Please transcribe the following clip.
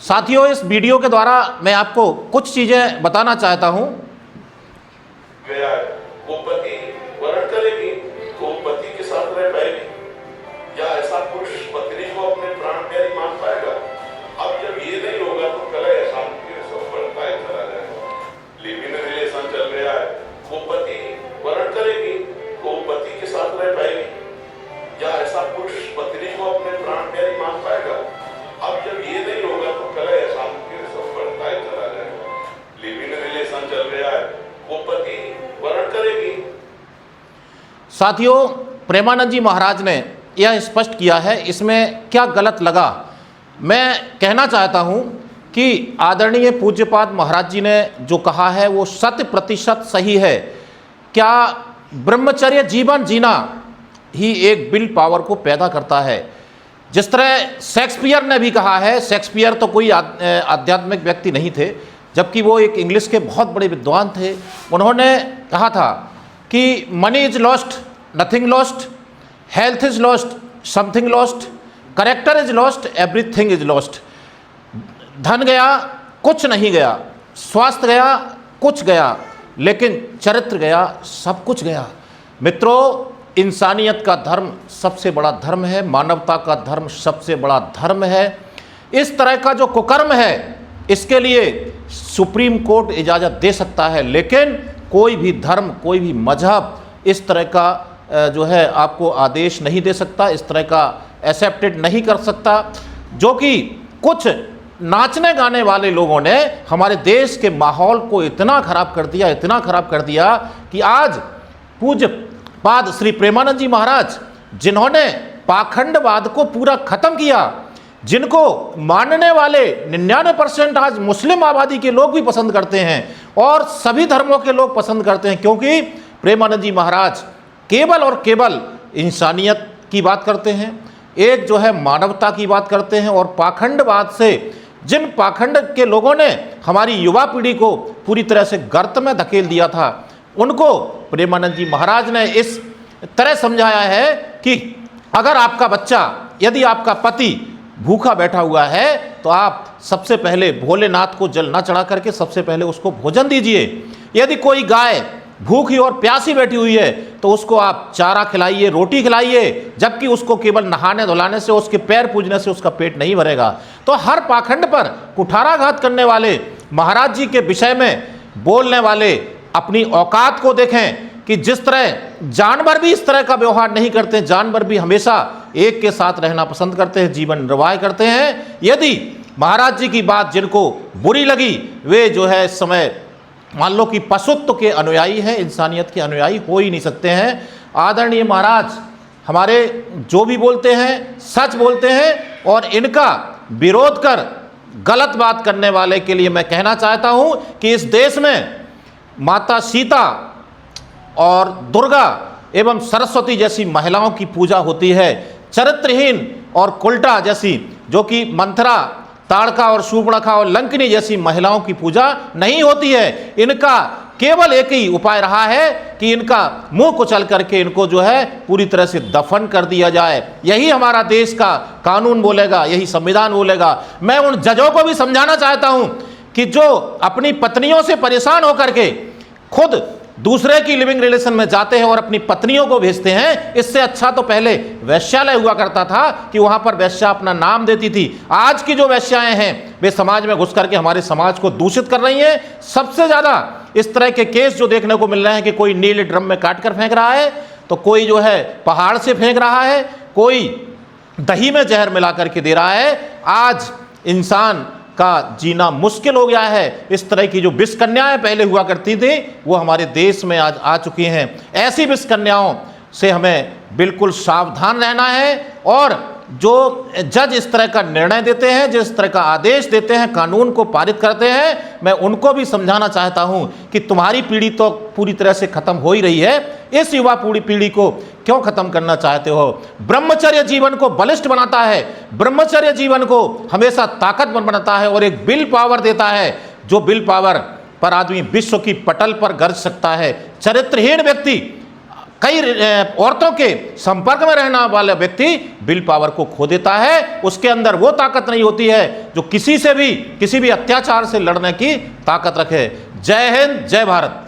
साथियों, इस वीडियो के द्वारा मैं आपको कुछ चीज़ें बताना चाहता हूं। गया है, वो पति वरण करेगी तो पति के साथ रह पाएगी, या ऐसा पुरुष पत्नी को अपने प्राण प्यारी मान पाएगा? अब जब ये नहीं होगा तो कलह अशांति सब बढ़ता ही चला जाएगा। लिव इन रिलेशन चल रहा है, वो पति वरण करेगी तो पति के साथ रह पाएगी, या ऐसा पुरुष पत्नी को अपने प्राण प्यारी मान पाएगा? अब जब ये नहीं होगा तो कलह अशांति सब बढ़ता ही चला जाएगा। लिव इन रिलेशन चल रहा है, वो पति वरण करेगी। साथियों, प्रेमानंद जी महाराज ने यह स्पष्ट किया है, इसमें क्या गलत लगा? मैं कहना चाहता हूं कि आदरणीय पूज्यपाद महाराज जी ने जो कहा है वो 100% सही है। क्या ब्रह्मचर्य जीवन जीना ही एक विल पावर को पैदा करता है? जिस तरह शेक्सपियर ने भी कहा है, शेक्सपियर तो कोई आध्यात्मिक व्यक्ति नहीं थे, जबकि वो एक इंग्लिश के बहुत बड़े विद्वान थे। उन्होंने कहा था कि money is lost, nothing lost, health is lost, something lost, character is lost, everything is lost. धन गया, कुछ नहीं गया, स्वास्थ्य गया, कुछ गया, लेकिन चरित्र गया, सब कुछ गया। मित्रों, इंसानियत का धर्म सबसे बड़ा धर्म है, मानवता का धर्म सबसे बड़ा धर्म है। इस तरह का जो कुकर्म है, इसके लिए सुप्रीम कोर्ट इजाज़त दे सकता है, लेकिन कोई भी धर्म, कोई भी मजहब इस तरह का जो है आपको आदेश नहीं दे सकता, इस तरह का एक्सेप्टेड नहीं कर सकता। जो कि कुछ नाचने गाने वाले लोगों ने हमारे देश के माहौल को इतना खराब कर दिया, इतना खराब कर दिया कि आज पूज्य पाद श्री प्रेमानंद जी महाराज, जिन्होंने पाखंडवाद को पूरा खत्म किया, जिनको मानने वाले 99% आज मुस्लिम आबादी के लोग भी पसंद करते हैं और सभी धर्मों के लोग पसंद करते हैं, क्योंकि प्रेमानंद जी महाराज केवल और केवल इंसानियत की बात करते हैं, एक जो है मानवता की बात करते हैं। और पाखंडवाद से, जिन पाखंड के लोगों ने हमारी युवा पीढ़ी को पूरी तरह से गर्त में धकेल दिया था, उनको प्रेमानंद जी महाराज ने इस तरह समझाया है कि अगर आपका बच्चा, यदि आपका पति भूखा बैठा हुआ है तो आप सबसे पहले भोलेनाथ को जल न चढ़ा करके सबसे पहले उसको भोजन दीजिए। यदि कोई गाय भूखी और प्यासी बैठी हुई है तो उसको आप चारा खिलाइए, रोटी खिलाइए, जबकि उसको केवल नहाने धुलाने से, उसके पैर पूजने से उसका पेट नहीं भरेगा। तो हर पाखंड पर कुठाराघात करने वाले महाराज जी के विषय में बोलने वाले अपनी औकात को देखें कि जिस तरह जानवर भी इस तरह का व्यवहार नहीं करते, जानवर भी हमेशा एक के साथ रहना पसंद करते हैं, जीवन निर्वाह करते हैं। यदि महाराज जी की बात जिनको बुरी लगी, वे जो है इस समय मान लो कि पशुत्व के अनुयायी हैं, इंसानियत के अनुयायी हो ही नहीं सकते हैं। आदरणीय महाराज हमारे जो भी बोलते हैं सच बोलते हैं, और इनका विरोध कर गलत बात करने वाले के लिए मैं कहना चाहता हूं कि इस देश में माता सीता और दुर्गा एवं सरस्वती जैसी महिलाओं की पूजा होती है। चरित्रहीन और कुल्टा जैसी, जो कि मंथरा, ताड़का और शूर्पणखा और लंकिनी जैसी महिलाओं की पूजा नहीं होती है। इनका केवल एक ही उपाय रहा है कि इनका मुंह कुचल करके इनको जो है पूरी तरह से दफन कर दिया जाए। यही हमारा देश का कानून बोलेगा, यही संविधान बोलेगा। मैं उन जजों को भी समझाना चाहता हूं कि जो अपनी पत्नियों से परेशान होकर के खुद दूसरे की लिविंग रिलेशन में जाते हैं और अपनी पत्नियों को भेजते हैं, इससे अच्छा तो पहले वैश्यालय हुआ करता था कि वहां पर वैश्या अपना नाम देती थी। आज की जो वैश्याएं हैं वे समाज में घुस करके हमारे समाज को दूषित कर रही हैं। सबसे ज्यादा इस तरह के केस जो देखने को मिल रहे हैं कि कोई नीले ड्रम में काट कर फेंक रहा है, तो कोई जो है पहाड़ से फेंक रहा है, कोई दही में जहर मिला करके दे रहा है। आज इंसान का जीना मुश्किल हो गया है। इस तरह की जो विष कन्याएं पहले हुआ करती थी वो हमारे देश में आज आ चुकी हैं। ऐसी विष कन्याओं से हमें बिल्कुल सावधान रहना है, और जो जज इस तरह का निर्णय देते हैं, जिस तरह का आदेश देते हैं, कानून को पारित करते हैं, मैं उनको भी समझाना चाहता हूं कि तुम्हारी पीढ़ी तो पूरी तरह से खत्म हो ही रही है, इस युवा पूरी पीढ़ी को क्यों खत्म करना चाहते हो? ब्रह्मचर्य जीवन को बलिष्ठ बनाता है, ब्रह्मचर्य जीवन को हमेशा ताकतवर बनाता है और एक विल पावर देता है, जो विल पावर पर आदमी विश्व की पटल पर गरज सकता है। चरित्रहीन व्यक्ति कई औरतों के संपर्क में रहने वाला व्यक्ति विल पावर को खो देता है। उसके अंदर वो ताकत नहीं होती है जो किसी भी अत्याचार से लड़ने की ताकत रखे। जय हिंद, जय भारत।